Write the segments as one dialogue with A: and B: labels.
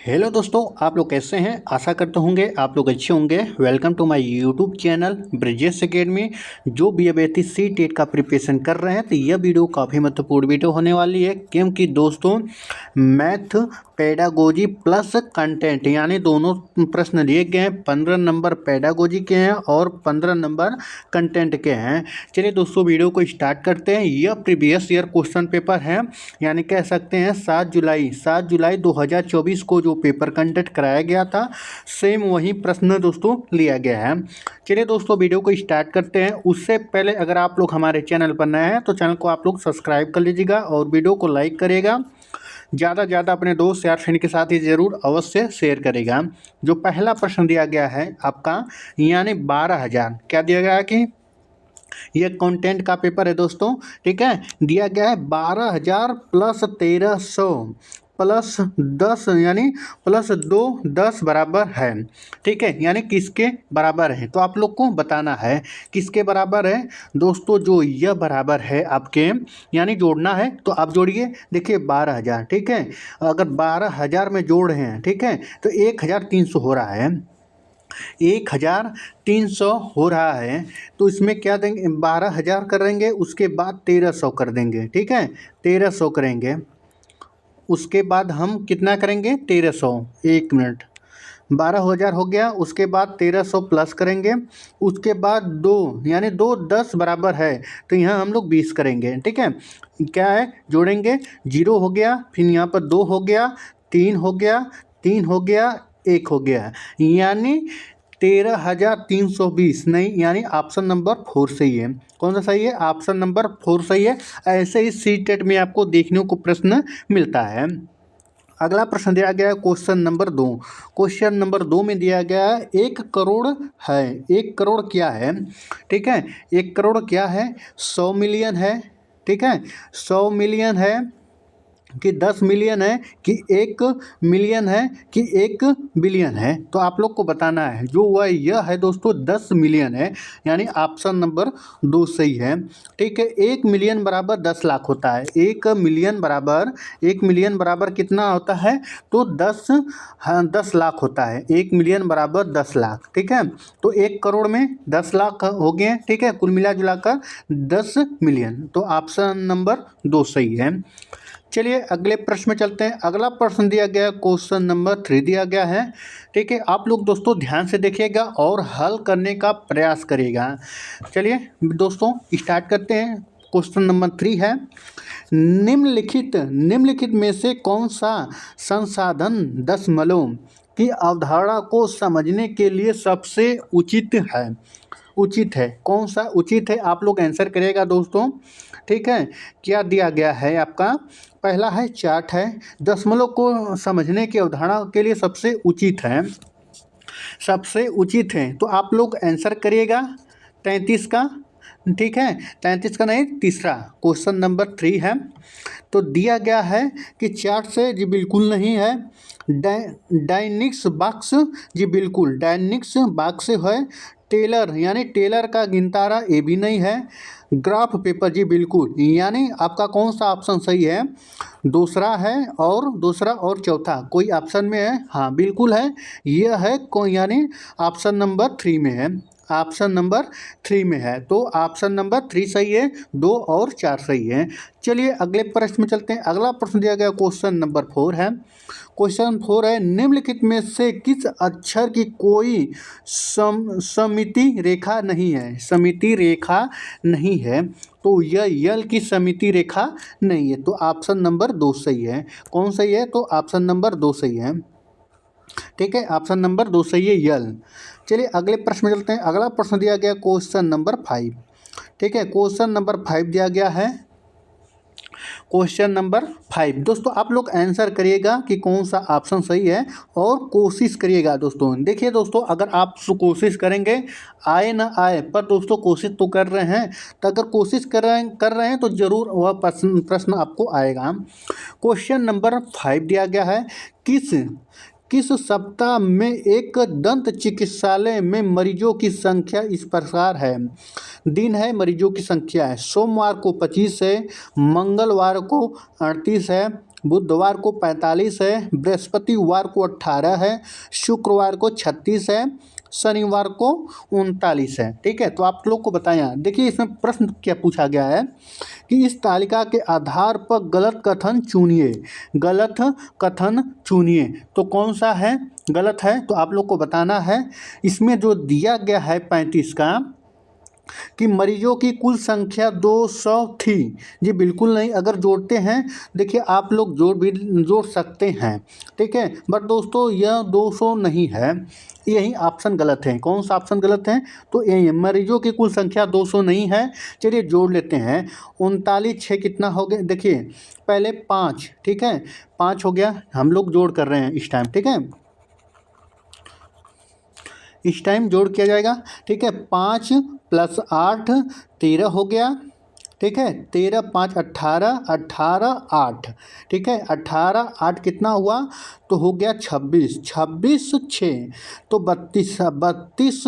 A: Hello दोस्तों, आप लोग कैसे हैं। आशा करते होंगे आप लोग अच्छे होंगे। Welcome to my YouTube channel Brijesh Academy. जो भी अभ्यर्थी सी टेट का प्रिपरेशन कर रहे हैं तो यह वीडियो काफ़ी महत्वपूर्ण वीडियो होने वाली है, क्योंकि दोस्तों मैथ पेडागोजी प्लस कंटेंट यानी दोनों प्रश्न दिए गए हैं। 15 नंबर पेडागोजी के हैं और 15 नंबर कंटेंट के हैं। चलिए दोस्तों वीडियो को स्टार्ट करते हैं। यह प्रीवियस ईयर क्वेश्चन पेपर है, यानी कह सकते हैं 7 जुलाई 2024 को जो पेपर कंडक्ट कराया गया था, सेम वही प्रश्न दोस्तों लिया गया है। चलिए दोस्तों वीडियो को स्टार्ट करते हैं। उससे पहले अगर आप लोग हमारे चैनल पर नए हैं तो चैनल को आप लोग सब्सक्राइब कर लीजिएगा और वीडियो को लाइक करेगा। ज़्यादा से ज़्यादा अपने दोस्त यार फ्रेंड के साथ ही ज़रूर अवश्य शेयर करेगा। जो पहला प्रश्न दिया गया है आपका, यानी 12,000 क्या दिया गया है कि ये कंटेंट का पेपर है दोस्तों। ठीक है, दिया गया है 12,000 प्लस 1,300 प्लस 10 यानी प्लस 2 10 बराबर है। ठीक है, यानी किसके बराबर है तो आप लोग को बताना है किसके बराबर है दोस्तों। जो यह बराबर है आपके, यानी जोड़ना है तो आप जोड़िए। देखिए 12,000, ठीक है, अगर 12,000 में जोड़ रहे हैं, ठीक है, तो 1,300 हो रहा है। 1,300 हो रहा है तो इसमें क्या देंगे, 12,000 करेंगे, उसके बाद 1,300 कर देंगे। ठीक है, 1,300 करेंगे, उसके बाद हम कितना करेंगे 1,300, 1 मिनट, 12,000 हो गया। उसके बाद 1,300 प्लस करेंगे, उसके बाद 2 यानी 2 10 बराबर है तो यहाँ हम लोग 20 करेंगे। ठीक है, क्या है जोड़ेंगे, 0 हो गया, फिर यहाँ पर 2 हो गया, 3 हो गया, 3 हो गया, 1 हो गया, यानी 13,320 नहीं, यानी ऑप्शन नंबर 4 सही है। कौन सा सही है, ऑप्शन नंबर 4 सही है। ऐसे ही सी टेट में आपको देखने को प्रश्न मिलता है। अगला प्रश्न दिया गया है क्वेश्चन नंबर 2। क्वेश्चन नंबर 2 में दिया गया है 1 करोड़ है। 1 करोड़ क्या है, ठीक है, 1 करोड़ क्या है, 100 मिलियन है। ठीक है, 100 मिलियन है कि 10 मिलियन है कि 1 मिलियन है कि 1 बिलियन है, तो आप लोग को बताना है। जो वह यह है दोस्तों 10 मिलियन है, यानी ऑप्शन नंबर 2 सही है। ठीक है, 1 मिलियन बराबर 10 लाख होता है। 1 मिलियन बराबर कितना होता है तो 10, हाँ 10 लाख होता है। 1 मिलियन बराबर 10 लाख। ठीक है, तो 1 करोड़ में 10 लाख हो गए। ठीक है, कुल मिला जुला कर 10 मिलियन, तो ऑप्शन नंबर 2 सही है। चलिए अगले प्रश्न में चलते हैं। अगला प्रश्न दिया गया क्वेश्चन नंबर 3 दिया गया है। ठीक है, आप लोग दोस्तों ध्यान से देखिएगा और हल करने का प्रयास करिएगा। चलिए दोस्तों स्टार्ट करते हैं। क्वेश्चन नंबर 3 है, निम्नलिखित में से कौन सा संसाधन दशमलव की अवधारणा को समझने के लिए सबसे उचित है। कौन सा उचित है, आप लोग आंसर करिएगा दोस्तों। ठीक है, क्या दिया गया है आपका, पहला है चार्ट है, दशमलव को समझने की अवधारणा के लिए सबसे उचित है, तो आप लोग आंसर करिएगा 33 का। ठीक है, 33 का नहीं, तीसरा क्वेश्चन नंबर 3 है। तो दिया गया है कि चार्ट से जी बिल्कुल नहीं है। डायनिक्स बॉक्स जी बिल्कुल डायनिक्स बॉक्स है। टेलर यानी टेलर का गिनतारा ये भी नहीं है। ग्राफ पेपर जी बिल्कुल, यानी आपका कौन सा ऑप्शन सही है, दूसरा और चौथा कोई ऑप्शन में है, हाँ बिल्कुल है, यह है यानी ऑप्शन नंबर 3 में है। ऑप्शन नंबर 3 में है, तो ऑप्शन नंबर 3 सही है, 2 और 4 सही है। चलिए अगले प्रश्न में चलते हैं। अगला प्रश्न दिया गया क्वेश्चन नंबर 4 है। क्वेश्चन 4 है, निम्नलिखित में से किस अक्षर की कोई सममिति रेखा नहीं है, तो यह यल की सममिति रेखा नहीं है, तो ऑप्शन नंबर 2 सही है। कौन सही है, तो ऑप्शन नंबर 2 सही है। ठीक है, ऑप्शन नंबर 2 सही है, यल। चलिए अगले प्रश्न में चलते हैं। अगला प्रश्न दिया गया क्वेश्चन नंबर 5। ठीक है, क्वेश्चन नंबर 5 दिया गया है। क्वेश्चन नंबर 5 दोस्तों आप लोग आंसर करिएगा कि कौन सा ऑप्शन सही है और कोशिश करिएगा दोस्तों। देखिए दोस्तों, अगर आप कोशिश करेंगे, आए ना आए, पर दोस्तों कोशिश तो कर रहे हैं, तो अगर कोशिश कर रहे हैं तो ज़रूर वह प्रश्न आपको आएगा। क्वेश्चन नंबर 5 दिया गया है, किस सप्ताह में एक दंत चिकित्सालय में मरीजों की संख्या इस प्रकार है। दिन है, मरीजों की संख्या है, सोमवार को 25 है, मंगलवार को 38 है, बुधवार को 45 है, बृहस्पतिवार को 18 है, शुक्रवार को 36 है, शनिवार को 39 है। ठीक है, तो आप लोग को बताया, देखिए इसमें प्रश्न क्या पूछा गया है कि इस तालिका के आधार पर गलत कथन चुनिए। गलत कथन चुनिए तो कौन सा है गलत है, तो आप लोग को बताना है। इसमें जो दिया गया है 35 का कि मरीजों की कुल संख्या 200 थी, जी बिल्कुल नहीं। अगर जोड़ते हैं, देखिए आप लोग जोड़ सकते हैं, ठीक है, बट दोस्तों यह 200 नहीं है, यही ऑप्शन गलत है। कौन सा ऑप्शन गलत है, तो यही है, मरीजों की कुल संख्या 200 नहीं है। चलिए जोड़ लेते हैं, 39 6 कितना हो गया, देखिए पहले 5, ठीक है, 5 हो गया, हम लोग जोड़ कर रहे हैं इस टाइम, ठीक है, इस टाइम जोड़ किया जाएगा, ठीक है। 5 + 8 13 हो गया, ठीक है, 13 5 18, 18 8, ठीक है, 18 8 कितना हुआ, तो हो गया 26, 26 6 तो 32, 32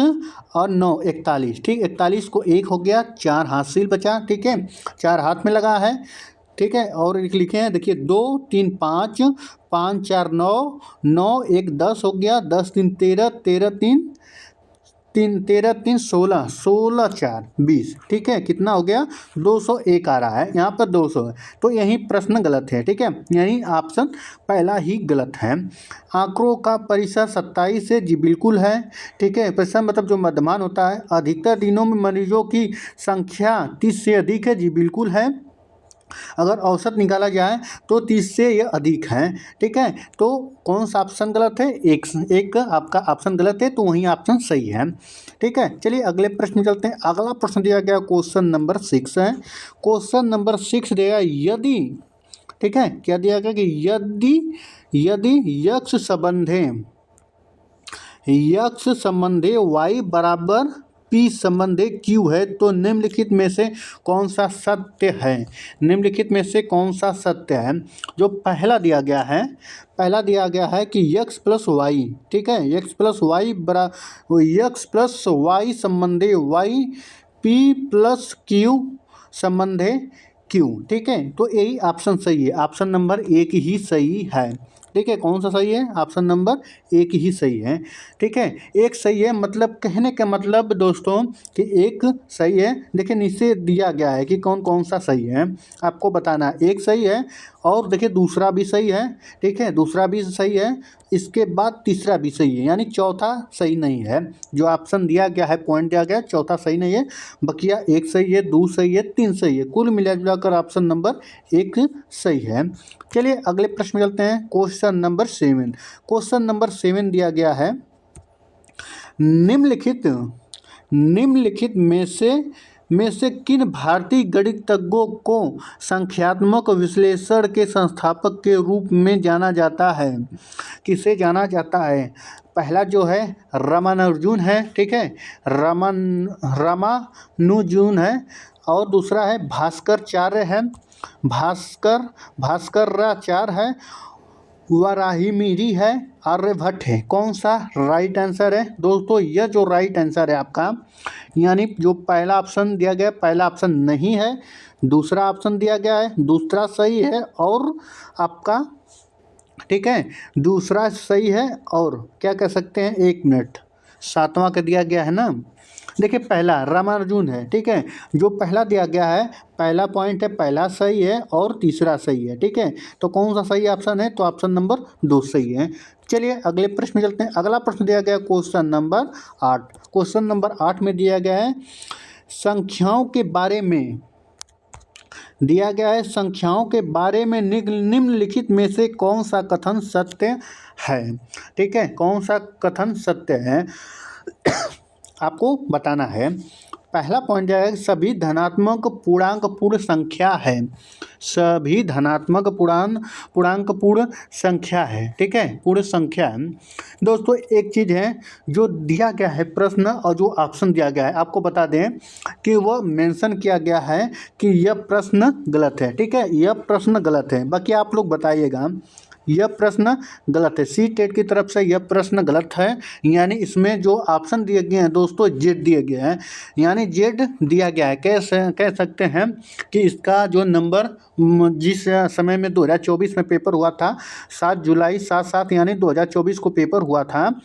A: और 9 41, ठीक, 41 को 1 हो गया, 4 हासिल बचा, ठीक है, 4 हाथ में लगा है, ठीक है। और एक लिखे हैं, देखिए 2 3 5, 5 4 9, 9 1 10 हो गया, 10 3 13, 13 3 16, 16 4 20, ठीक है, कितना हो गया, 201 आ रहा है, यहाँ पर 200 है, तो यही प्रश्न गलत है, ठीक है, यही ऑप्शन पहला ही गलत है। आंकड़ों का परिसर 27 है, जी बिल्कुल है, ठीक है, परिसर मतलब जो मध्यमान होता है। अधिकतर दिनों में मरीजों की संख्या 30 से अधिक है, जी बिल्कुल है। अगर औसत निकाला जाए तो 30 से ये अधिक है, ठीक है, तो कौन सा ऑप्शन गलत है, एक आपका ऑप्शन गलत है, तो वही ऑप्शन सही है, ठीक है। चलिए अगले प्रश्न में चलते हैं। अगला प्रश्न दिया गया क्वेश्चन नंबर 6 है। क्वेश्चन नंबर 6 दिया यदि, ठीक है, क्या दिया गया कि यदि यक्ष संबंधे y बराबर P संबंधे Q है, तो निम्नलिखित में से कौन सा सत्य है, निम्नलिखित में से कौन सा सत्य है। जो पहला दिया गया है कि x + y, ठीक है, x + y संबंधे y, P + Q संबंधे Q, ठीक है, तो यही ऑप्शन सही है, ऑप्शन नंबर 1 ही सही है, ठीक है। कौन सा सही है, ऑप्शन नंबर 1 ही सही है, ठीक है। एक सही है मतलब कहने का मतलब दोस्तों कि एक सही है, देखिए नीचे दिया गया है कि कौन कौन सा सही है, आपको बताना है। एक सही है और देखिए दूसरा भी सही है, ठीक है, दूसरा भी सही है, इसके बाद तीसरा भी सही है, यानी चौथा सही नहीं है। जो ऑप्शन दिया गया है, पॉइंट दिया गया है, चौथा सही नहीं है, बकिया 1 सही है, 2 सही है, 3 सही है, कुल मिलाजुलाकर ऑप्शन नंबर 1 सही है। चलिए अगले प्रश्न में चलते हैं। क्वेश्चन नंबर 7, क्वेश्चन नंबर 7 दिया गया है निम्नलिखित में से किन भारतीय गणितज्ञों को संख्यात्मक विश्लेषण के संस्थापक के रूप में जाना जाता है, किसे जाना जाता है। पहला जो है रामानुजन है, ठीक है, रामानुजन है, और दूसरा है भास्कराचार्य है, भास्कराचार्य है, वराहिमिहिर है, आर्यभट्ट है। कौन सा राइट आंसर है दोस्तों, यह जो राइट आंसर है आपका, यानी जो पहला ऑप्शन दिया गया, पहला ऑप्शन नहीं है, दूसरा ऑप्शन दिया गया है, दूसरा सही है, और आपका, ठीक है, दूसरा सही है, और क्या कह सकते हैं, 1 मिनट, 7वां का दिया गया है ना। देखिए पहला रामानुजन है, ठीक है, जो पहला दिया गया है, पहला पॉइंट है, पहला सही है और तीसरा सही है, ठीक है, तो कौन सा सही ऑप्शन है, तो ऑप्शन नंबर 2 सही है। चलिए अगले प्रश्न में चलते हैं। अगला प्रश्न दिया गया क्वेश्चन नंबर 8, क्वेश्चन नंबर 8 में दिया गया है संख्याओं के बारे में, निम्नलिखित में से कौन सा कथन सत्य है, ठीक है, कौन सा कथन सत्य है आपको बताना है। पहला पॉइंट जो है, सभी धनात्मक पूर्णांक पूर्ण संख्या है, सभी धनात्मक पूर्णांक पूर्ण संख्या है, ठीक है, पूर्ण संख्या है। दोस्तों एक चीज़ है, जो दिया गया है प्रश्न और जो ऑप्शन दिया गया है, आपको बता दें कि वह मेंशन किया गया है कि यह प्रश्न गलत है, ठीक है, यह प्रश्न गलत है, बाकी आप लोग बताइएगा यह प्रश्न गलत है। सी टेट की तरफ से यह प्रश्न गलत है, यानी इसमें जो ऑप्शन दिए गए हैं दोस्तों जेड दिए गए हैं, यानी जेड दिया गया है। कह सकते हैं कि इसका जो नंबर जिस समय में 2024 में पेपर हुआ था 7 जुलाई 7/7 यानी 2024 को पेपर हुआ था,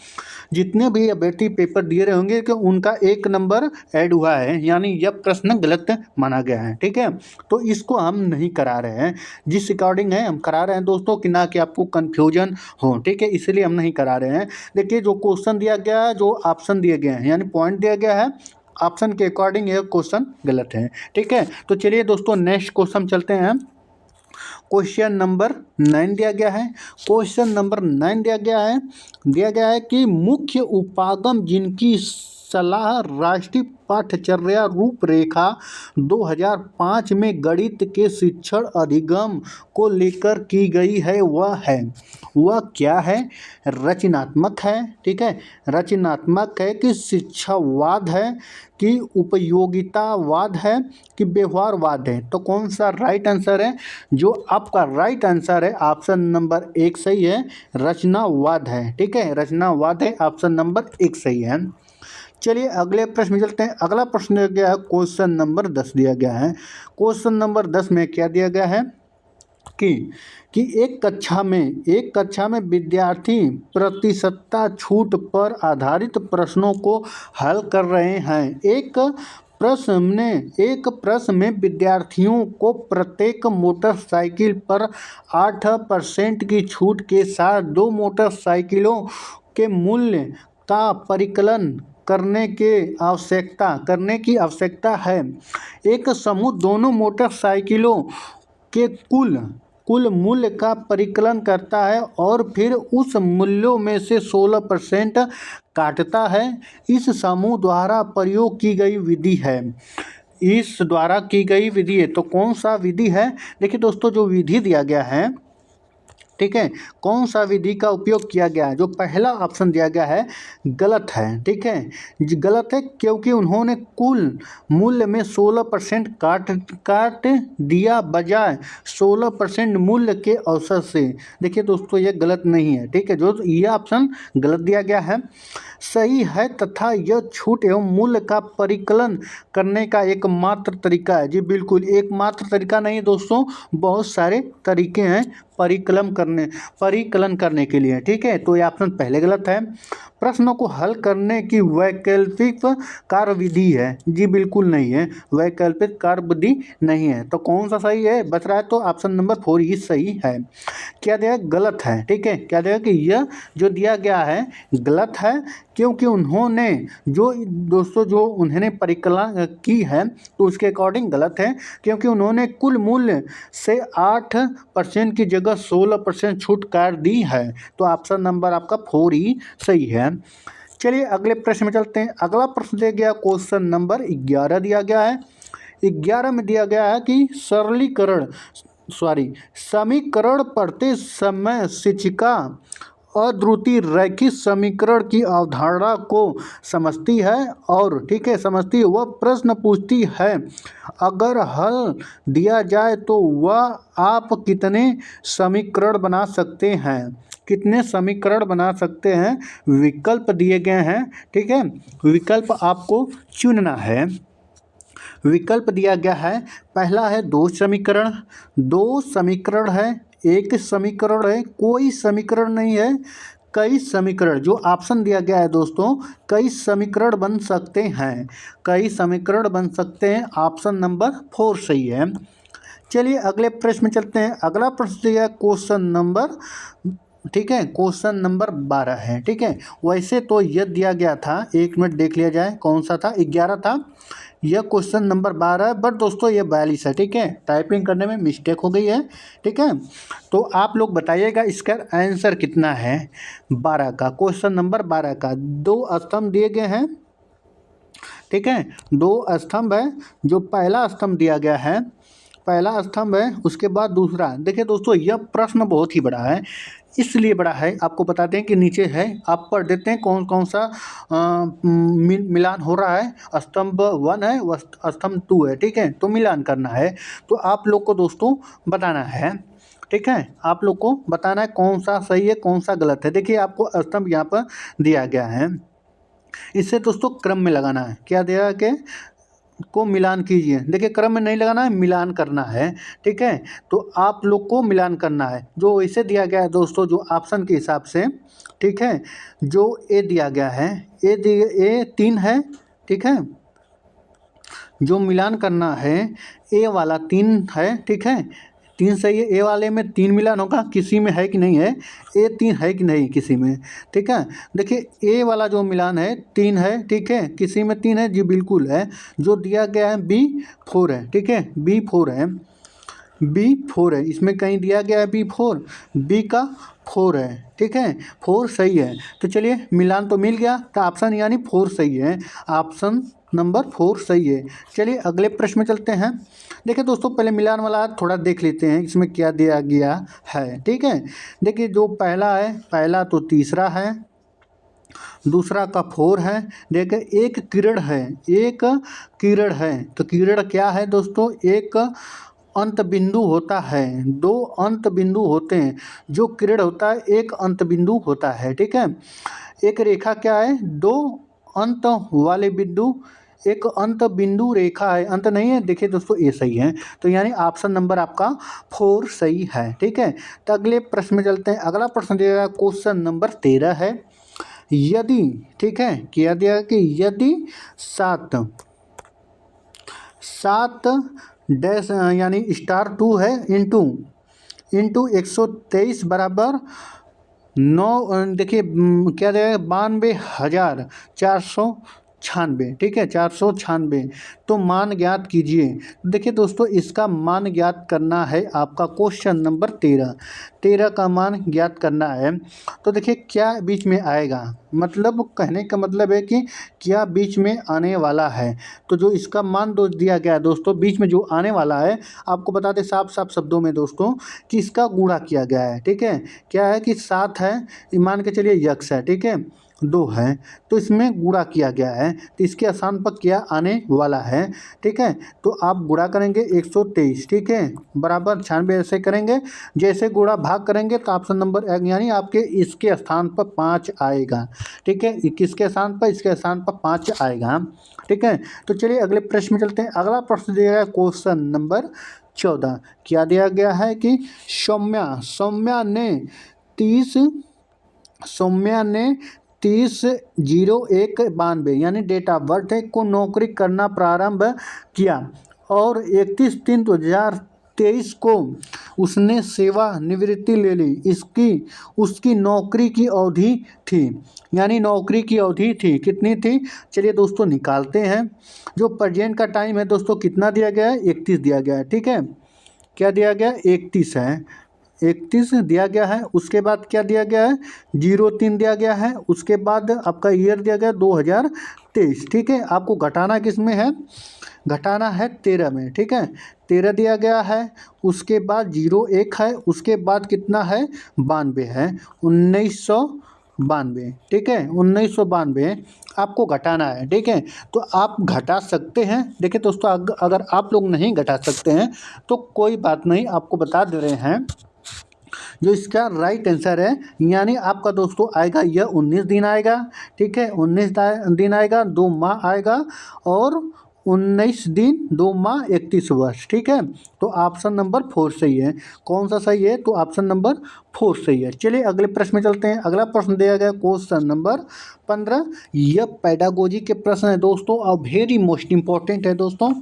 A: जितने भी अभ्यर्थी पेपर दिए रहे होंगे कि उनका एक नंबर ऐड हुआ है, यानी यह प्रश्न गलत माना गया है। ठीक है, तो इसको हम नहीं करा रहे हैं, जिस अकॉर्डिंग है हम करा रहे हैं दोस्तों कि ना कि आपको कन्फ्यूजन हो। ठीक है, इसलिए हम नहीं करा रहे हैं। देखिए जो क्वेश्चन दिया गया है, जो ऑप्शन दिए गए हैं, यानी पॉइंट दिया गया है, ऑप्शन के अकॉर्डिंग यह क्वेश्चन गलत है। ठीक है, तो चलिए दोस्तों नेक्स्ट क्वेश्चन चलते हैं। क्वेश्चन नंबर 9 दिया गया है। क्वेश्चन नंबर 9 दिया गया है कि मुख्य उपागम जिनकी सलाह राष्ट्रीय पाठ्यचर्या रूपरेखा 2005 में गणित के शिक्षण अधिगम को लेकर की गई है, वह क्या है? रचनात्मक है, ठीक है, रचनात्मक है कि शिक्षावाद है कि उपयोगितावाद है कि व्यवहारवाद है? तो कौन सा राइट आंसर है? जो आपका राइट आंसर है ऑप्शन नंबर 1 सही है, रचनावाद है। ठीक है, रचनावाद है, ऑप्शन नंबर 1 सही है। चलिए अगले प्रश्न में चलते हैं। अगला प्रश्न दिया गया है, क्वेश्चन नंबर 10 दिया गया है। क्वेश्चन नंबर 10 में क्या दिया गया है कि एक कक्षा में विद्यार्थी प्रतिशतता छूट पर आधारित प्रश्नों को हल कर रहे हैं। एक प्रश्न में विद्यार्थियों को प्रत्येक मोटरसाइकिल पर 8% की छूट के साथ 2 मोटरसाइकिलों के मूल्य का परिकलन करने की आवश्यकता है। एक समूह दोनों मोटरसाइकिलों के कुल मूल्य का परिकलन करता है और फिर उस मूल्यों में से 16% काटता है। इस समूह द्वारा प्रयोग की गई विधि है। तो कौन सा विधि है? देखिए दोस्तों जो विधि दिया गया है, ठीक है, कौन सा विधि का उपयोग किया गया है? जो पहला ऑप्शन दिया गया है गलत है। ठीक है, गलत है क्योंकि उन्होंने कुल मूल्य में 16% काट दिया बजाय 16% मूल्य के औसत से। देखिए दोस्तों ये गलत नहीं है। ठीक है, जो ये ऑप्शन गलत दिया गया है सही है, तथा यह छूट एवं मूल्य का परिकलन करने का एकमात्र तरीका है। जी बिल्कुल, एकमात्र तरीका नहीं दोस्तों, बहुत सारे तरीके हैं परिकलन करने के लिए। ठीक है, तो ये ऑप्शन पहले गलत है। प्रश्नों को हल करने की वैकल्पिक कार्यविधि है? जी बिल्कुल नहीं है, वैकल्पिक कार्यविधि नहीं है। तो कौन सा सही है बच रहा है? तो ऑप्शन नंबर 4 ही सही है। क्या दिया? गलत है। ठीक है, क्या दिया कि यह जो दिया गया है गलत है क्योंकि उन्होंने उन्होंने परिकलन की है तो उसके अकॉर्डिंग गलत है, क्योंकि उन्होंने कुल मूल्य से 8% की जगह 16% छूट काट दी है। तो ऑप्शन नंबर आपका 4 ही सही है। चलिए अगले प्रश्न में चलते हैं। अगला प्रश्न दिया गया क्वेश्चन नंबर 11 दिया गया है। 11 में दिया गया है कि समीकरण पढ़ते समय शिक्षिका अद्वितीय रैखिक समीकरण की अवधारणा को समझती है और वह प्रश्न पूछती है, अगर हल दिया जाए तो वह आप कितने समीकरण बना सकते हैं? कितने समीकरण बना सकते हैं? विकल्प दिए गए हैं। ठीक है, विकल्प आपको चुनना है। विकल्प दिया गया है, पहला है 2 समीकरण है, 1 समीकरण है, कोई समीकरण नहीं है, कई समीकरण। जो ऑप्शन दिया गया है दोस्तों, कई समीकरण बन सकते हैं। ऑप्शन नंबर 4 सही है। चलिए अगले प्रश्न में चलते हैं। अगला प्रश्न दिया क्वेश्चन नंबर 12 है। ठीक है, वैसे तो यह दिया गया था, 1 मिनट देख लिया जाए कौन सा था, 11 था। यह क्वेश्चन नंबर 12 है, बट दोस्तों ये 42 है। ठीक है, टाइपिंग करने में मिस्टेक हो गई है। ठीक है, तो आप लोग बताइएगा इसका आंसर कितना है 12 का, क्वेश्चन नंबर 12 का। 2 स्तंभ दिए गए हैं। ठीक है, 2 स्तंभ है। जो पहला स्तंभ दिया गया है, उसके बाद दूसरा। देखिए दोस्तों यह प्रश्न बहुत ही बड़ा है, इसलिए बड़ा है, आपको बताते हैं कि नीचे है, आप पढ़ देते हैं कौन कौन सा मिलान हो रहा है। स्तंभ 1 है, स्तंभ 2 है। ठीक है, तो मिलान करना है, तो आप लोग को दोस्तों बताना है। ठीक है, आप लोग को बताना है कौन सा सही है कौन सा गलत है। देखिए आपको स्तंभ यहाँ पर दिया गया है, इससे दोस्तों क्रम में लगाना है। क्या दिया कि को मिलान कीजिए। देखिए क्रम में नहीं लगाना है, मिलान करना है। ठीक है, तो आप लोग को मिलान करना है। जो इसे दिया गया है दोस्तों, जो ऑप्शन के हिसाब से, ठीक है, जो ए दिया गया है, ए 3 है। ठीक है, जो मिलान करना है ए वाला 3 है। ठीक है, 3 सही है। ए वाले में 3 मिलान होगा, किसी में है कि नहीं है, ए 3 है कि नहीं किसी में। ठीक है, देखिए ए वाला जो मिलान है 3 है। ठीक है, किसी में 3 है जी, बिल्कुल है। जो दिया गया है बी 4 है। ठीक है, बी 4 है, बी 4 है, इसमें कहीं दिया गया है बी 4, बी का 4 है। ठीक है, 4 सही है। तो चलिए मिलान तो मिल गया, तो ऑप्शन यानी 4 सही है। ऑप्शन नंबर 4 सही है। चलिए अगले प्रश्न में चलते हैं। देखिए दोस्तों पहले मिलान वाला थोड़ा देख लेते हैं इसमें क्या दिया गया है। ठीक है, देखिए जो पहला है, पहला तो तीसरा है, दूसरा का 4 है। देखिए एक किरण है, एक किरण है, तो किरण क्या है दोस्तों, एक अंत बिंदु होता है, 2 अंत बिंदु होते हैं। जो किरण होता है एक अंत बिंदु होता है। ठीक है, एक रेखा क्या है, 2 अंत वाले बिंदु, एक अंत बिंदु रेखा है, अंत नहीं है। देखिए दोस्तों ये सही है, तो यानी ऑप्शन नंबर आपका 4 सही है। ठीक है, तो अगले प्रश्न में चलते हैं। अगला प्रश्न दिया क्वेश्चन नंबर 13 है। यदि, ठीक है, क्या दिया कि यदि 7 डैश यानी *2 है इंटू 123 बराबर 9, देखिए क्या देगा 92,496। ठीक है, 496, तो मान ज्ञात कीजिए। देखिए दोस्तों इसका मान ज्ञात करना है आपका क्वेश्चन नंबर 13 का मान ज्ञात करना है। तो देखिए क्या बीच में आएगा, मतलब कहने का मतलब है कि क्या बीच में आने वाला है। तो जो इसका मान दिया गया है दोस्तों, बीच में जो आने वाला है, आपको बता दें साफ साफ शब्दों में दोस्तों कि इसका गुणा किया गया है। ठीक है, क्या है कि 7 है, मान के चलिए यक्स है। ठीक है, 2 है, तो इसमें गुणा किया गया है, तो इसके स्थान पर क्या आने वाला है। ठीक है, तो आप गुणा करेंगे 123, ठीक है, बराबर 96, ऐसे करेंगे। जैसे गुणा भाग करेंगे तो ऑप्शन नंबर 1 यानी आपके इसके स्थान पर 5 आएगा। ठीक है, किसके स्थान पर, इसके स्थान पर 5 आएगा। ठीक है, तो चलिए अगले प्रश्न में चलते हैं। अगला प्रश्न दिया गया क्वेश्चन नंबर 14। क्या दिया गया है कि सौम्या ने 30/01/92 यानी डेट ऑफ बर्थ को नौकरी करना प्रारंभ किया और 31/3/2023 को उसने सेवानिवृत्ति ले ली। उसकी नौकरी की अवधि थी, यानी नौकरी की अवधि थी, कितनी थी, चलिए दोस्तों निकालते हैं। जो प्रेजेंट का टाइम है दोस्तों कितना दिया गया है, 31 दिया गया है। ठीक है, क्या दिया गया, 31 है, 31 दिया गया है। उसके बाद क्या दिया गया है, 03 दिया गया है। उसके बाद आपका ईयर दिया गया 2023। ठीक है, आपको घटाना किस में है, घटाना है 13 में। ठीक है, 13 दिया गया है। उसके बाद 01 है, उसके बाद कितना है, 92 है, 1992। ठीक है, 1992 आपको घटाना है। ठीक है, तो आप घटा सकते हैं। देखिए दोस्तों अगर आप लोग नहीं घटा सकते हैं तो कोई बात नहीं, आपको बता दे रहे हैं जो इसका राइट आंसर है, यानी आपका दोस्तों आएगा यह 19 दिन आएगा। ठीक है, 19 दिन आएगा, 2 माह आएगा और 19 दिन 2 माह 31 वर्ष। ठीक है, तो ऑप्शन नंबर 4 सही है। कौन सा सही है, तो ऑप्शन नंबर 4 सही है। चलिए अगले प्रश्न में चलते हैं। अगला प्रश्न दिया गया क्वेश्चन नंबर 15। यह पेडागोजी के प्रश्न है दोस्तों और वेरी मोस्ट इम्पॉर्टेंट है दोस्तों।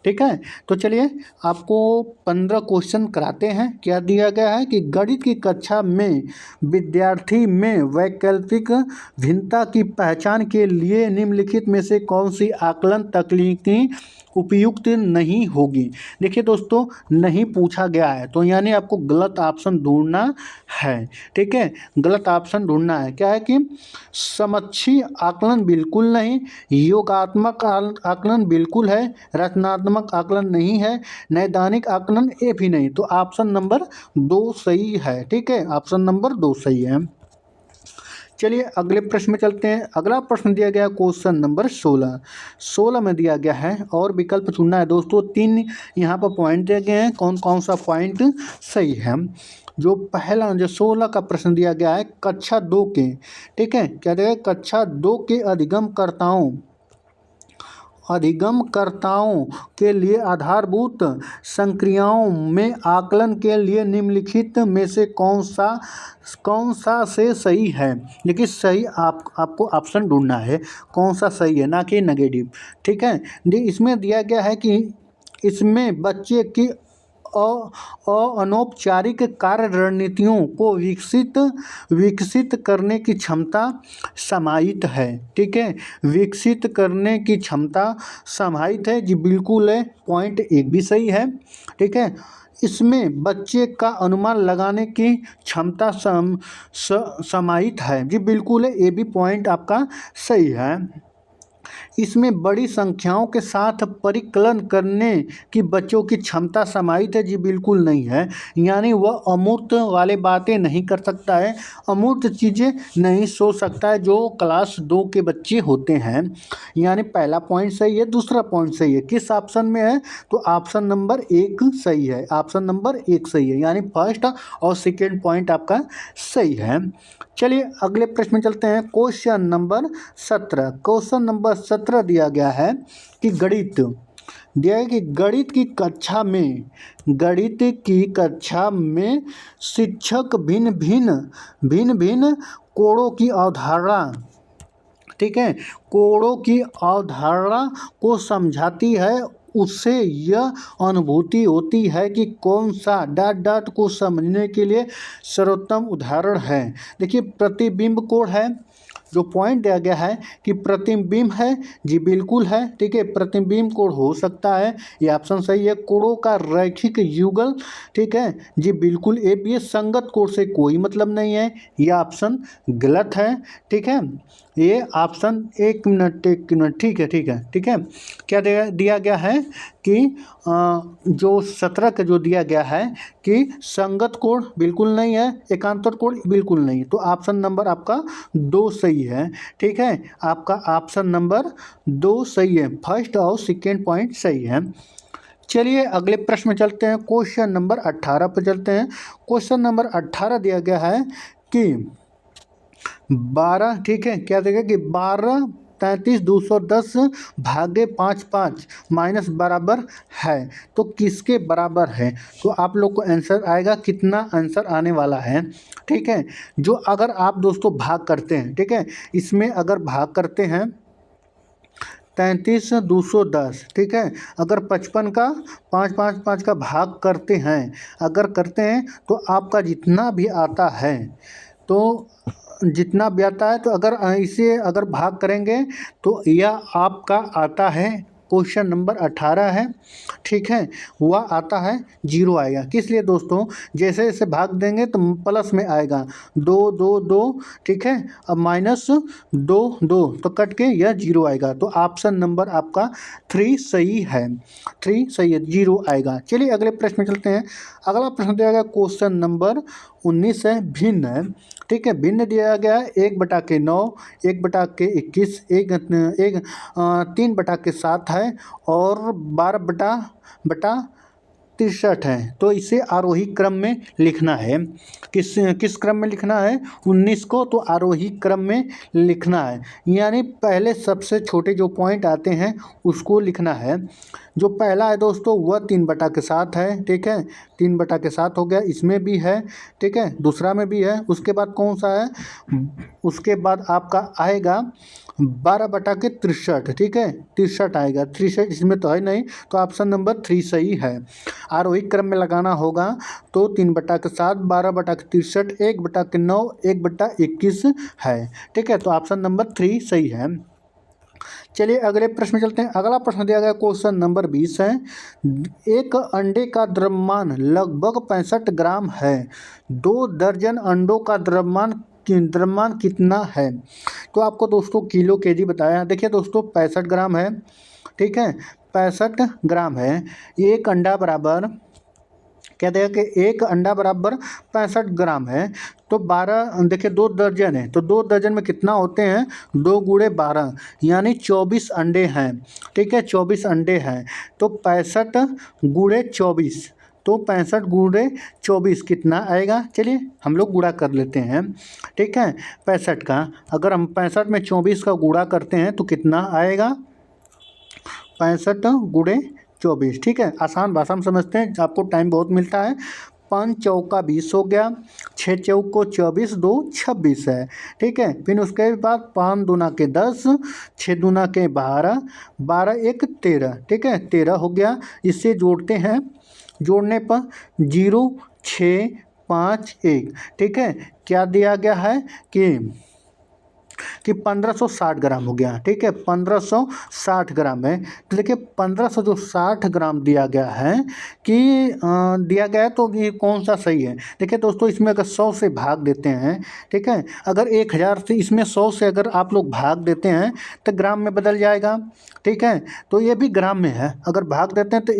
A: ठीक है, तो चलिए आपको 15 क्वेश्चन कराते हैं। क्या दिया गया है कि गणित की कक्षा में विद्यार्थी में वैकल्पिक भिन्नता की पहचान के लिए निम्नलिखित में से कौन सी आकलन तकनीकी उपयुक्त नहीं होगी। देखिए दोस्तों नहीं पूछा गया है, तो यानी आपको गलत ऑप्शन ढूंढना है। ठीक है, गलत ऑप्शन ढूंढना है। क्या है कि समक्षी आकलन बिल्कुल नहीं, योगात्मक आकलन बिल्कुल है, रचनात्मक आकलन नहीं है, नैदानिक आकलन ये भी नहीं, तो ऑप्शन नंबर 2 सही है। ठीक है, ऑप्शन नंबर 2 सही है। चलिए अगले प्रश्न में चलते हैं। अगला प्रश्न दिया गया क्वेश्चन नंबर 16 में दिया गया है और विकल्प चुनना है दोस्तों। 3 यहाँ पर पॉइंट दिए गए हैं, कौन कौन सा पॉइंट सही है। जो पहला जो 16 का प्रश्न दिया गया है कक्षा 2 के, ठीक है, क्या दिया है, कक्षा 2 के अधिगमकर्ताओं के लिए आधारभूत संक्रियाओं में आकलन के लिए निम्नलिखित में से कौन सा से सही है। देखिए सही आपको ऑप्शन ढूंढना है, कौन सा सही है, ना कि नेगेटिव, ठीक है। इसमें दिया गया है कि इसमें बच्चे की अनौपचारिक कार्य रणनीतियों को विकसित करने की क्षमता समाहित है, ठीक है, विकसित करने की क्षमता समाहित है जी, बिल्कुल है, पॉइंट एक भी सही है, ठीक है। इसमें बच्चे का अनुमान लगाने की क्षमता समाहित है जी, बिल्कुल है, ये भी पॉइंट आपका सही है। इसमें बड़ी संख्याओं के साथ परिकलन करने की बच्चों की क्षमता समाहित है जी, बिल्कुल नहीं है, यानी वह अमूर्त वाले बातें नहीं कर सकता है, अमूर्त चीज़ें नहीं सोच सकता है जो क्लास 2 के बच्चे होते हैं, यानी पहला पॉइंट सही है, दूसरा पॉइंट सही है। किस ऑप्शन में है, तो ऑप्शन नंबर 1 सही है, ऑप्शन नंबर 1 सही है, यानी फर्स्ट और सेकेंड पॉइंट आपका सही है। चलिए अगले प्रश्न में चलते हैं। क्वेश्चन नंबर 17 दिया गया है कि गणित की कक्षा में शिक्षक भिन्न भिन्न कोणों की अवधारणा, ठीक है, कोणों की अवधारणा को समझाती है, उससे यह अनुभूति होती है कि कौन सा डॉट को समझने के लिए सर्वोत्तम उदाहरण है। देखिए प्रतिबिंब कोण है, जो पॉइंट दिया गया है कि प्रतिबिंब है जी, बिल्कुल है, ठीक है, प्रतिबिंब कोण हो सकता है, ये ऑप्शन सही है। कोणों का रैखिक युगल, ठीक है जी, बिल्कुल ये भी है। संगत कोण से कोई मतलब नहीं है, ये ऑप्शन गलत है, ठीक है, ये ऑप्शन एक मिनट, ठीक है। क्या दिया गया है कि जो 17 का जो दिया गया है कि संगत कोण बिल्कुल नहीं है, एकांतर कोण बिल्कुल नहीं है, तो ऑप्शन नंबर आपका 2 सही है, ठीक है, आपका ऑप्शन नंबर 2 सही है, फर्स्ट और सेकेंड पॉइंट सही है। चलिए अगले प्रश्न में चलते हैं, क्वेश्चन नंबर 18 पर चलते हैं। क्वेश्चन नंबर 18 दिया गया है कि 12, ठीक है, क्या देगा कि 12 33 210 भागे 5 माइनस बराबर है, तो किसके बराबर है, तो आप लोग को आंसर आएगा, कितना आंसर आने वाला है, ठीक है। जो अगर आप दोस्तों भाग करते हैं, ठीक है, इसमें अगर भाग करते हैं 33 210, ठीक है, अगर 55 का 5 का भाग करते हैं, अगर करते हैं तो आपका जितना भी आता है, तो अगर इसे अगर भाग करेंगे तो यह आपका आता है, क्वेश्चन नंबर 18 है, ठीक है, वह आता है 0 आएगा। किस लिए दोस्तों, जैसे जैसे भाग देंगे तो प्लस में आएगा 2 2 2, ठीक है, अब माइनस 2 2 तो कट के यह 0 आएगा, तो ऑप्शन नंबर आपका 3 सही है, 3 सही है, 0 आएगा। चलिए अगले प्रश्न में चलते हैं। अगला प्रश्न दिया गया क्वेश्चन नंबर 19 है, भिन्न है, ठीक है, भिन्न दिया गया है 1/9, 1/21, 3/7 है और 12/63 है, तो इसे आरोही क्रम में लिखना है। किस क्रम में लिखना है, 19 को तो आरोही क्रम में लिखना है, यानी पहले सबसे छोटे जो पॉइंट आते हैं उसको लिखना है। जो पहला है दोस्तों वह 3/7 है, ठीक है, 3/7 हो गया, इसमें भी है, ठीक है, दूसरा में भी है। उसके बाद कौन सा है, उसके बाद आपका आएगा 12/63, ठीक है, 63 आएगा, 63 इसमें तो है नहीं, तो ऑप्शन नंबर 3 सही है। आरोही क्रम में लगाना होगा तो 3/7, 12/63, 1/9, 1/21 है, ठीक है, तो ऑप्शन नंबर 3 सही है। चलिए अगले प्रश्न में चलते हैं। अगला प्रश्न दिया गया क्वेश्चन नंबर 20 है, एक अंडे का द्रव्यमान लगभग 65 ग्राम है, 2 दर्जन अंडों का द्रव्यमान कितना है, तो आपको दोस्तों किलो केजी बताया। देखिए दोस्तों 65 ग्राम है, ठीक है, 65 ग्राम है, एक अंडा बराबर, क्या देगा कि एक अंडा बराबर 65 ग्राम है, तो 12, देखिए 2 दर्जन है, तो 2 दर्जन में कितना होते हैं, 2 गुणे 12 यानी 24 अंडे हैं, ठीक है, 24 अंडे हैं, तो 65 गुणे 24, तो 65 गुणे 24 कितना आएगा, चलिए हम लोग गुणा कर लेते हैं। ठीक है, 65 का अगर हम 65 में 24 का गुणा करते हैं तो कितना आएगा, 65 गुणे 24। ठीक है, आसान भाषा में समझते हैं, आपको टाइम बहुत मिलता है। 5 चौका 20 हो गया, 6 चौको 24, 2 26 है। ठीक है, फिर उसके बाद 5 दूना के 10, 6 दूना के 12, 12 एक 13। ठीक है, 13 हो गया। इससे जोड़ते हैं, जोड़ने पर 0 6 5 1। ठीक है, क्या दिया गया है कि 1560 ग्राम हो गया। ठीक है, 1560 ग्राम है। तो देखिए 1560 ग्राम दिया गया है कि दिया गया है, तो ये कौन सा सही है। देखिए दोस्तों, इसमें अगर 100 से भाग देते हैं, ठीक है, अगर 1000 से इसमें 100 से अगर आप लोग भाग देते हैं तो ग्राम में बदल जाएगा। ठीक है, तो ये भी ग्राम में है, अगर भाग देते हैं तो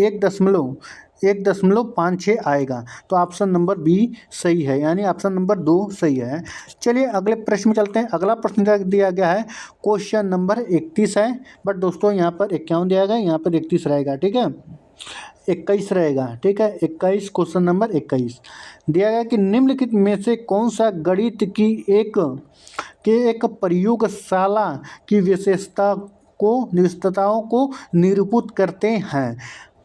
A: 1.56 आएगा। तो ऑप्शन नंबर बी सही है, यानी ऑप्शन नंबर 2 सही है। चलिए अगले प्रश्न में चलते हैं। अगला प्रश्न दिया गया है, क्वेश्चन नंबर 31 है, बट दोस्तों यहाँ पर 51 दिया गया, यहाँ पर 31 रहेगा। ठीक है, 21 रहेगा। ठीक है, 21, क्वेश्चन नंबर 21 दिया गया कि निम्नलिखित में से कौन सा गणित की एक प्रयोगशाला की विशेषताओं को निरूपित करते हैं।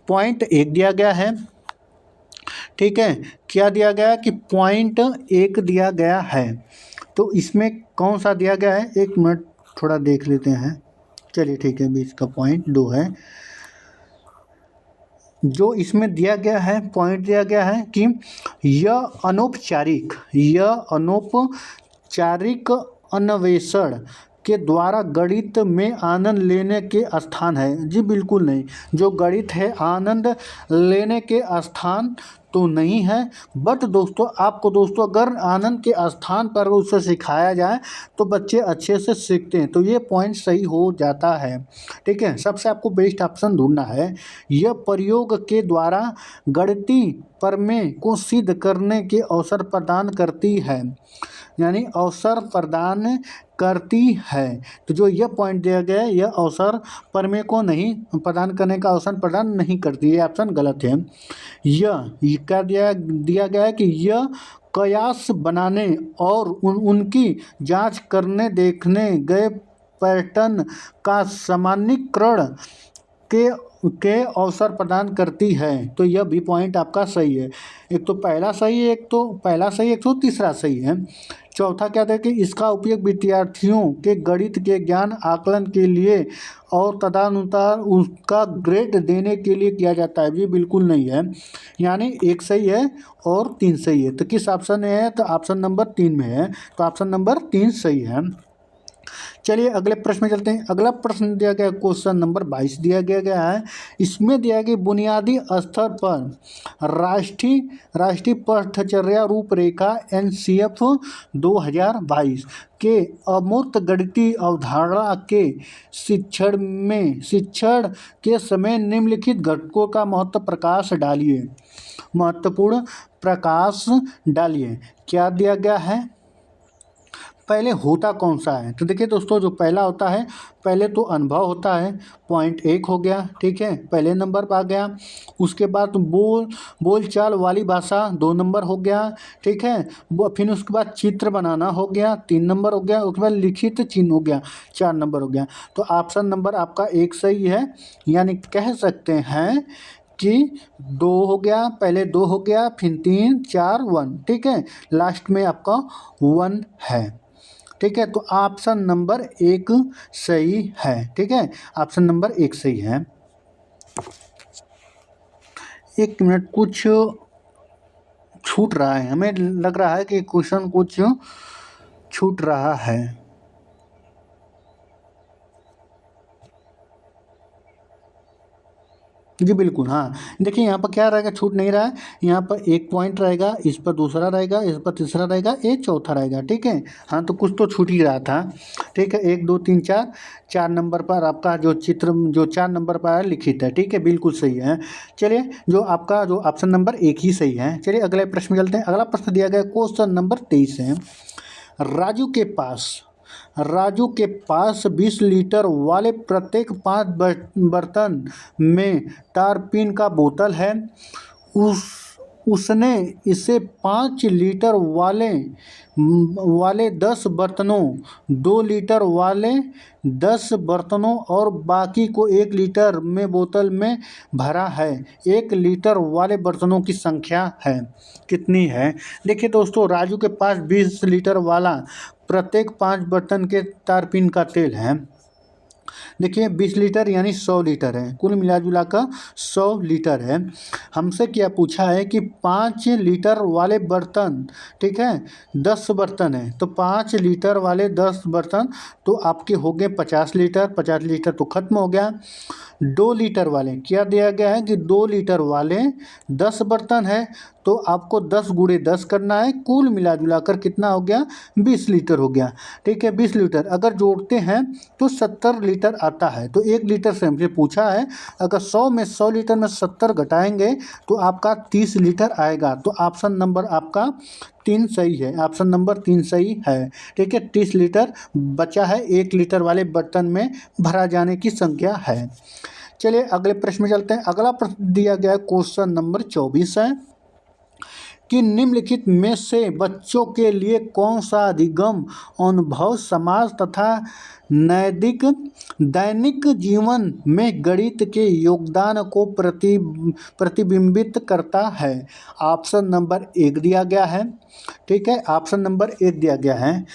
A: पॉइंट 1 दिया गया है। ठीक है, क्या दिया गया है कि पॉइंट 1 दिया गया है, तो इसमें कौन सा दिया गया है, 1 मिनट थोड़ा देख लेते हैं। चलिए ठीक है, बीच का पॉइंट 2 है। जो इसमें दिया गया है, पॉइंट दिया गया है कि यह अनौपचारिक अन्वेषण के द्वारा गणित में आनंद लेने के स्थान है। जी बिल्कुल नहीं, जो गणित है आनंद लेने के स्थान तो नहीं है, बट दोस्तों आपको दोस्तों अगर आनंद के स्थान पर उसे सिखाया जाए तो बच्चे अच्छे से सीखते हैं, तो ये पॉइंट सही हो जाता है। ठीक है, सबसे आपको बेस्ट ऑप्शन ढूंढना है। यह प्रयोग के द्वारा गणितीय प्रमेय को सिद्ध करने के अवसर प्रदान करती है, यानी अवसर प्रदान करती है। तो जो यह पॉइंट दिया गया है, यह अवसर प्रमेय को नहीं प्रदान करने का अवसर प्रदान नहीं करती है, ऑप्शन गलत है। यह क्या दिया गया है कि यह कयास बनाने और उनकी जांच करने देखने गए पैटर्न का सामान्यीकरण के अवसर प्रदान करती है। तो यह भी पॉइंट आपका सही है। एक तो पहला सही है, एक तो तीसरा सही है। चौथा क्या था कि इसका उपयोग विद्यार्थियों के गणित के ज्ञान आकलन के लिए और तदनुसार उसका ग्रेड देने के लिए किया जाता है। ये बिल्कुल नहीं है, यानी 1 सही है और 3 सही है। तो किस ऑप्शन में है, तो ऑप्शन नंबर 3 में है, तो ऑप्शन नंबर 3 सही है। चलिए अगले प्रश्न में चलते हैं। अगला प्रश्न दिया गया क्वेश्चन नंबर 22 दिया गया है। इसमें दिया गया बुनियादी स्तर पर राष्ट्रीय पठचर्या रूपरेखा NCF 2022 के अमूर्त गणितीय अवधारणा के शिक्षण के समय निम्नलिखित घटकों का महत्वपूर्ण प्रकाश डालिए। क्या दिया गया है, पहले होता कौन सा है। तो देखिए दोस्तों, जो पहला होता है, पहले तो अनुभव होता है, पॉइंट 1 हो गया। ठीक है, पहले नंबर पर आ गया। उसके बाद बोलचाल वाली भाषा 2 नंबर हो गया। ठीक है, फिर उसके बाद चित्र बनाना हो गया, 3 नंबर हो गया। उसके बाद लिखित चिन्ह हो गया, 4 नंबर हो गया। तो ऑप्शन नंबर आपका 1 सही है, यानी कह सकते हैं कि 2 हो गया, पहले 2 हो गया, फिर 3 4 1। ठीक है, लास्ट में आपका 1 है। ठीक है, तो ऑप्शन नंबर 1 सही है। ठीक है, ऑप्शन नंबर 1 सही है। 1 मिनट, कुछ छूट रहा है, हमें लग रहा है कि क्वेश्चन कुछ छूट रहा है। जी बिल्कुल, हाँ देखिए यहाँ पर क्या रहेगा, छूट नहीं रहा है। यहाँ पर 1 पॉइंट रहेगा, इस पर दूसरा रहेगा, इस पर तीसरा रहेगा, ये चौथा रहेगा। ठीक है, हाँ तो कुछ तो छूट ही रहा था। ठीक है, 1 2 3 4 नंबर पर आपका जो चित्र जो 4 नंबर पर लिखित है। ठीक है, बिल्कुल सही है। चलिए, जो आपका जो ऑप्शन नंबर 1 ही सही है। चलिए अगले प्रश्न में चलते हैं। अगला प्रश्न दिया गया क्वेश्चन नंबर 23 है। राजू के पास 20 लीटर वाले प्रत्येक 5 बर्तन में टारपीन का बोतल है। उसने इसे 5 लीटर वाले 10 बर्तनों, 2 लीटर वाले 10 बर्तनों और बाकी को 1 लीटर में बोतल में भरा है। 1 लीटर वाले बर्तनों की संख्या है कितनी है? देखिए दोस्तों, राजू के पास 20 लीटर वाला प्रत्येक 5 बर्तन के तारपीन का तेल है। देखिए 20 लीटर यानी 100 लीटर है, कुल मिला जुला कर 100 लीटर है। हमसे क्या पूछा है कि 5 लीटर वाले बर्तन, ठीक है, 10 बर्तन है तो 5 लीटर वाले 10 बर्तन तो आपके हो गए 50 लीटर। 50 लीटर तो खत्म हो गया। 2 लीटर वाले क्या दिया गया है कि 2 लीटर वाले 10 बर्तन है तो आपको 10 गुणे 10 करना है, कुल मिला जुला कर कितना हो गया? 20 लीटर हो गया। ठीक है, 20 लीटर अगर जोड़ते हैं तो 70 लीटर आता है। तो 1 लीटर से हमसे पूछा है, अगर 100 लीटर में 70 घटाएंगे तो आपका 30 लीटर आएगा। तो ऑप्शन नंबर आपका 3 सही है, ऑप्शन नंबर 3 सही है। ठीक है, 30 लीटर बचा है 1 लीटर वाले बर्तन में भरा जाने की संख्या है। चलिए अगले प्रश्न में चलते हैं। अगला प्रश्न दिया गया है, क्वेश्चन नंबर 24 है कि निम्नलिखित में से बच्चों के लिए कौन सा अधिगम अनुभव समाज तथा दैनिक जीवन में गणित के योगदान को प्रतिबिंबित करता है? ऑप्शन नंबर 1 दिया गया है। ठीक है, ऑप्शन नंबर 1 दिया गया है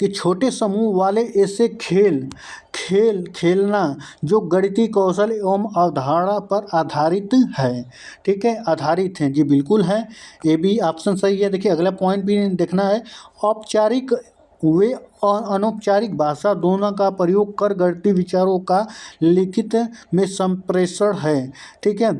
A: कि छोटे समूह वाले ऐसे खेलना जो गणितीय कौशल एवं अवधारणा पर आधारित है। ठीक है, आधारित हैं जी, बिल्कुल है, ये भी ऑप्शन सही है। देखिए अगला पॉइंट भी देखना है, औपचारिक वे अनौपचारिक भाषा दोनों का प्रयोग कर गणितीय विचारों का लिखित में संप्रेषण है। ठीक है,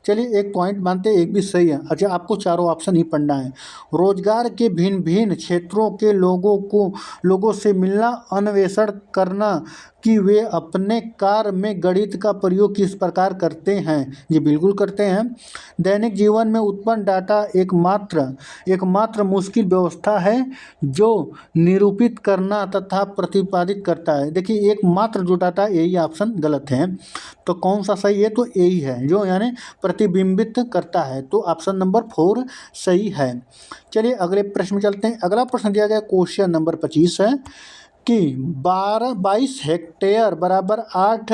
A: चलिए एक पॉइंट मानते हैं, एक भी सही है। अच्छा, आपको चारों ऑप्शन ही पढ़ना है। रोजगार के भिन्न भिन्न क्षेत्रों के लोगों से मिलना, अन्वेषण करना कि वे अपने कार्य में गणित का प्रयोग किस प्रकार करते हैं। जी बिल्कुल करते हैं। दैनिक जीवन में उत्पन्न डाटा एकमात्र मुश्किल व्यवस्था है जो निरूपित करना तथा प्रतिपादित करता है। देखिए एकमात्र जो डाटा, यही ऑप्शन गलत है। तो कौन सा सही है? तो यही है जो यानी प्रतिबिंबित करता है। तो ऑप्शन नंबर 4 सही है। चलिए अगले प्रश्न में चलते हैं। अगला प्रश्न दिया गया क्वेश्चन नंबर 25 है कि 22 हेक्टेयर बराबर 8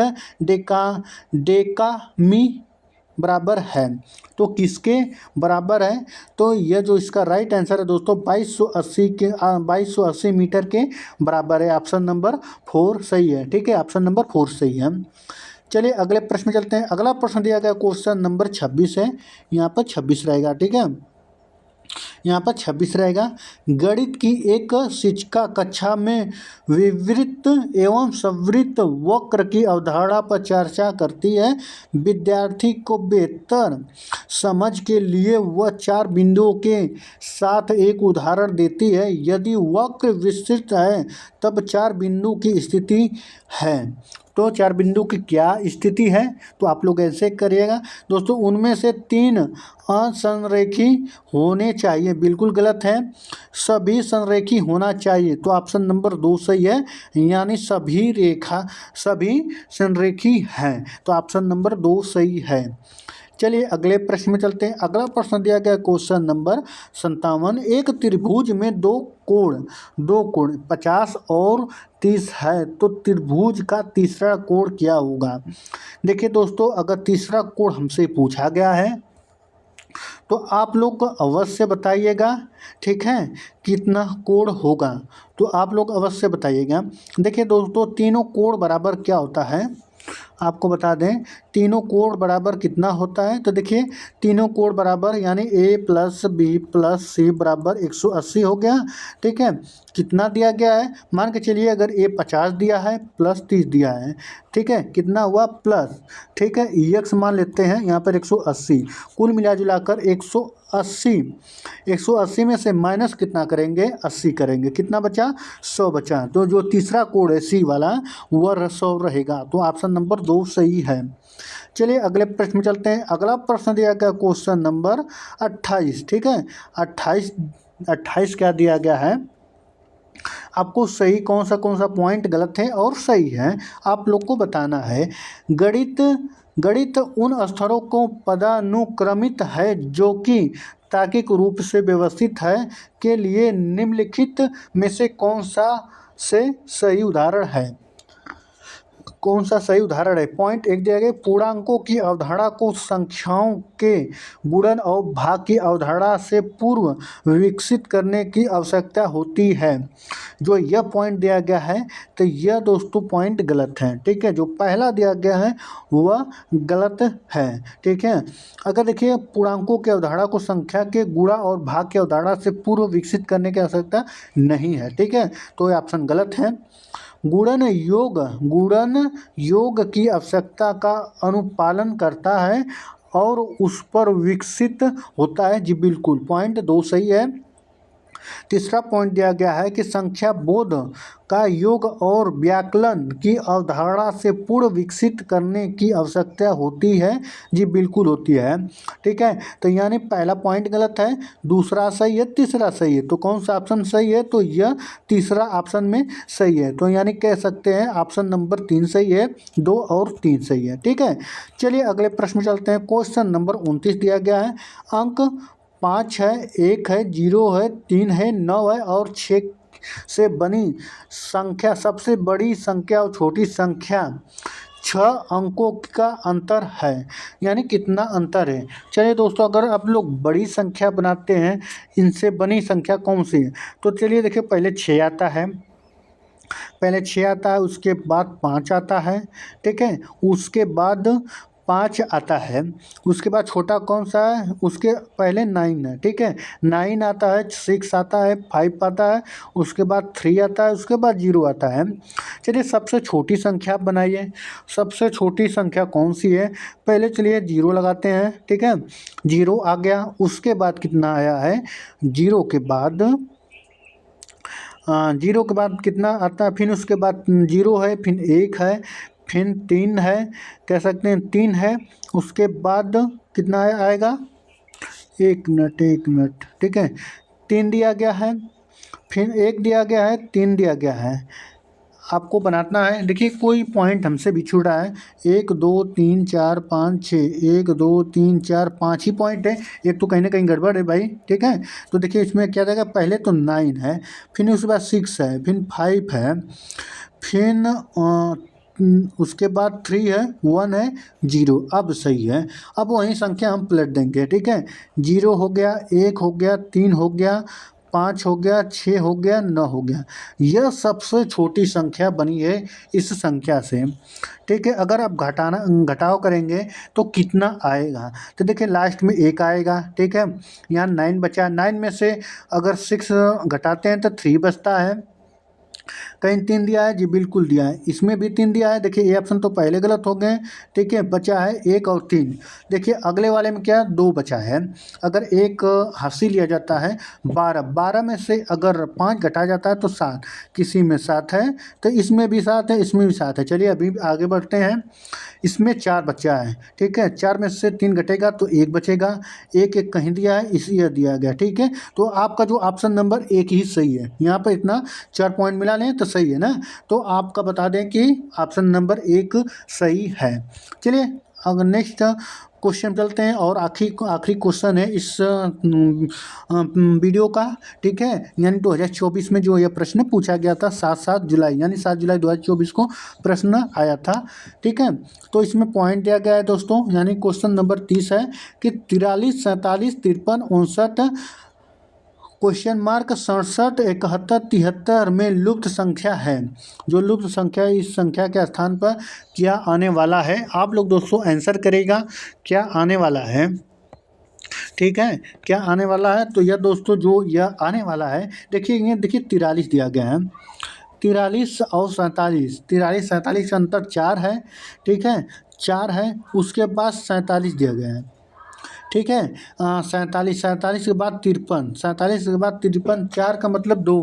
A: डेकामी बराबर है, तो किसके बराबर है? तो यह जो इसका राइट आंसर है दोस्तों 2280 मीटर के बराबर है। ऑप्शन नंबर 4 सही है। ठीक है, ऑप्शन नंबर 4 सही है। चलिए अगले प्रश्न में चलते हैं। अगला प्रश्न दिया गया क्वेश्चन नंबर 26 है, यहाँ पर 26 रहेगा। ठीक है, यहाँ पर 26 रहेगा। गणित की एक शिक्षिका कक्षा में विवृत एवं संवृत वक्र की अवधारणा पर चर्चा करती है। विद्यार्थी को बेहतर समझ के लिए वह 4 बिंदुओं के साथ एक उदाहरण देती है। यदि वक्र विस्तृत है तब 4 बिंदु की स्थिति है। तो 4 बिंदु की क्या स्थिति है? तो आप लोग ऐसे करिएगा दोस्तों, उनमें से 3 असंरेखी होने चाहिए। बिल्कुल गलत है, सभी संरेखी होना चाहिए। तो ऑप्शन नंबर 2 सही है, यानी सभी संरेखी हैं। तो ऑप्शन नंबर 2 सही है। चलिए अगले प्रश्न में चलते हैं। अगला प्रश्न दिया गया क्वेश्चन नंबर 57, एक त्रिभुज में दो कोण 50 और 30 है, तो त्रिभुज का तीसरा कोण क्या होगा? देखिए दोस्तों, अगर तीसरा कोण हमसे पूछा गया है तो आप लोग अवश्य बताइएगा। ठीक है, कितना कोण होगा तो आप लोग अवश्य बताइएगा। देखिए दोस्तों, तीनों कोण बराबर क्या होता है आपको बता दें। तीनों कोण बराबर कितना होता है? तो देखिए तीनों कोण बराबर यानी a प्लस बी प्लस सी बराबर 180 हो गया। ठीक है, कितना दिया गया है? मान के चलिए अगर a 50 दिया है प्लस 30 दिया है, ठीक है, कितना हुआ प्लस, ठीक है, x मान लेते हैं यहाँ पर 180, कुल मिला जुलाकर 180 में से माइनस कितना करेंगे? 80 करेंगे, कितना बचा? 100 बचा। तो जो तीसरा कोण है सी वाला वह 100 रहेगा। तो ऑप्शन नंबर 2 सही है। चलिए अगले प्रश्न में चलते हैं। अगला प्रश्न दिया गया क्वेश्चन नंबर 28। ठीक है, 28 क्या दिया गया है? आपको सही कौन सा पॉइंट गलत है और सही है आप लोग को बताना है। गणित गणित उन स्तरों को पदानुक्रमित है जो कि तार्किक रूप से व्यवस्थित है के लिए निम्नलिखित में से कौन सा सही उदाहरण है। कौन सा सही उदाहरण है। पॉइंट एक दिया गया, पूर्णांकों की अवधारणा को संख्याओं के गुणन और भाग की अवधारणा से पूर्व विकसित करने की आवश्यकता होती है। जो यह पॉइंट दिया गया है तो यह दोस्तों पॉइंट गलत है। ठीक है, जो पहला दिया गया है वह गलत है। ठीक है, अगर देखिए पूर्णांकों की अवधारणा को संख्या के गुणा और भाग की अवधारणा से पूर्व विकसित करने की आवश्यकता नहीं है। ठीक है, तो यह ऑप्शन गलत है। गुणन योग की आवश्यकता का अनुपालन करता है और उस पर विकसित होता है। जी बिल्कुल, पॉइंट 2 सही है। तीसरा पॉइंट दिया गया है कि संख्या बोध का योग और व्याकलन की अवधारणा से पूर्व विकसित करने की आवश्यकता होती है। जी बिल्कुल होती है। ठीक है, तो यानी पहला पॉइंट गलत है, दूसरा सही है, तीसरा सही है। तो कौन सा ऑप्शन सही है, तो यह तीसरा ऑप्शन में सही है। तो यानी कह सकते हैं ऑप्शन नंबर 3 सही है, 2 और 3 सही है। ठीक है, चलिए अगले प्रश्न में चलते हैं। क्वेश्चन नंबर 29 दिया गया है। अंक 5 है, 1 है, 0 है, 3 है, 9 है और 6 से बनी संख्या सबसे बड़ी संख्या और छोटी संख्या 6 अंकों का अंतर है। यानी कितना अंतर है। चलिए दोस्तों, अगर आप लोग बड़ी संख्या बनाते हैं, इनसे बनी संख्या कौन सी है, तो चलिए देखिए पहले 6 आता है, उसके बाद 5 आता है। ठीक है, उसके बाद 5 आता है, उसके बाद छोटा कौन सा है, उसके पहले 9 है। ठीक है, 9 आता है, 6 आता है, 5 आता है, उसके बाद 3 आता है, उसके बाद 0 आता है। चलिए सबसे छोटी संख्या बनाइए। सबसे छोटी संख्या कौन सी है, पहले चलिए 0 लगाते हैं। ठीक है, 0 आ गया, उसके बाद कितना आया है, 0 के बाद 0 के बाद कितना आता है, फिर उसके बाद 0 है, फिर 1 है, फिर 3 है, कह सकते हैं 3 है, उसके बाद कितना आएगा, 1 मिनट। ठीक है, 3 दिया गया है, फिर 1 दिया गया है, 3 दिया गया है। आपको बनाना है। देखिए कोई पॉइंट हमसे बिछड़ रहा है, 1 2 3 4 5 6, 1 2 3 4 5 ही पॉइंट है, एक तो कहीं ना कहीं गड़बड़ है भाई। ठीक है, तो देखिए इसमें क्या रहेगा, पहले तो 9 है, फिर उसके बाद 6 है, फिर 5 है, फिर उसके बाद 3 है, 1 है, 0। अब सही है, अब वही संख्या हम पलट देंगे। ठीक है, 0 हो गया, 1 हो गया, 3 हो गया, 5 हो गया, 6 हो गया, 9 हो गया। यह सबसे छोटी संख्या बनी है इस संख्या से। ठीक है, अगर आप घटाव करेंगे तो कितना आएगा, तो देखिए लास्ट में 1 आएगा। ठीक है, यहाँ 9 बचा, 9 में से अगर 6 घटाते हैं तो 3 बचता है। कहीं 3 दिया है, जी बिल्कुल दिया है, इसमें भी 3 दिया है। देखिए ये ऑप्शन तो पहले गलत हो गए। ठीक है, बचा है 1 और 3। देखिए अगले वाले में क्या 2 बचा है, अगर 1 हासिल लिया जाता है, 12 में से अगर 5 घटा जाता है तो 7, किसी में 7 है तो इसमें भी 7 है, इसमें भी 7 है। चलिए अभी आगे बढ़ते हैं। इसमें 4 बचा है। ठीक है, 4 में से 3 घटेगा तो 1 बचेगा, 1 कहीं दिया है, इसलिए दिया गया। ठीक है, तो आपका जो ऑप्शन नंबर 1 ही सही है। यहाँ पर इतना 4 पॉइंट मिला लें तो सही है ना। तो आपका बता दें कि ऑप्शन नंबर 1 सही है। चलिए अगर नेक्स्ट क्वेश्चन चलते हैं, और आखिरी क्वेश्चन है इस वीडियो का। ठीक है, यानी 2024 में जो यह प्रश्न पूछा गया था, 7 जुलाई, यानी 7 जुलाई 2024 को प्रश्न आया था। ठीक है, तो इसमें पॉइंट दिया गया है दोस्तों, यानी क्वेश्चन नंबर 30 है कि 43 47 53 59 क्वेश्चन मार्क 67 71 73 में लुप्त संख्या है। जो लुप्त संख्या, इस संख्या के स्थान पर क्या आने वाला है। आप लोग दोस्तों आंसर करेगा क्या आने वाला है। ठीक है, क्या आने वाला है, तो यह दोस्तों जो यह आने वाला है, देखिए ये देखिए 43 दिया गया है, 43 और 47, 43 47 का अंतर 4 है। ठीक है, 4 है, उसके बाद 47 दिया गया है। ठीक है। 47 47 के बाद 53, 47 के बाद 53, 4 का मतलब 2,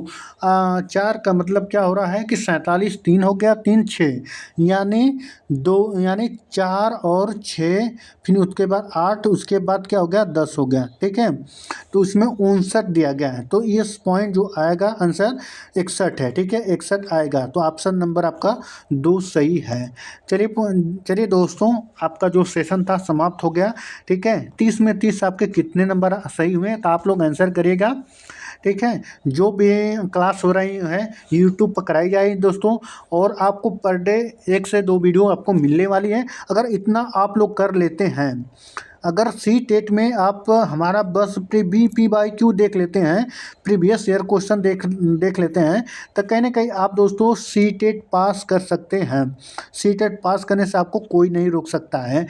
A: 4 का मतलब क्या हो रहा है कि 47, 3 हो गया, 3 6, यानी 2, यानी 4 और 6, फिर उसके बाद 8, उसके बाद क्या हो गया 10 हो गया। ठीक है, तो उसमें 59 दिया गया है, तो इस पॉइंट जो आएगा आंसर 61 है। ठीक है, 61 आएगा, तो ऑप्शन नंबर आपका 2 सही है। चलिए दोस्तों, आपका जो सेशन था समाप्त हो गया। ठीक है, 30 में 30 आपके कितने नंबर सही हुए तो आप लोग आंसर करिएगा। ठीक है, जो भी क्लास हो रही है यूट्यूब पर कराई जाएगी दोस्तों, और आपको पर डे 1 से 2 वीडियो आपको मिलने वाली है। अगर इतना आप लोग कर लेते हैं, अगर सी टेट में आप हमारा बस PBQ देख लेते हैं, प्रीवियस ईयर क्वेश्चन देख लेते हैं, तो कहीं ना कहीं आप दोस्तों सी टेट पास कर सकते हैं। सी टेट पास करने से आपको कोई नहीं रोक सकता है।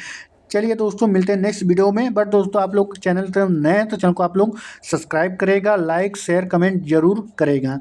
A: चलिए दोस्तों, मिलते हैं नेक्स्ट वीडियो में। बट दोस्तों, आप लोग चैनल पर नए हैं तो चैनल को आप लोग सब्सक्राइब करेगा, लाइक शेयर कमेंट जरूर करेगा।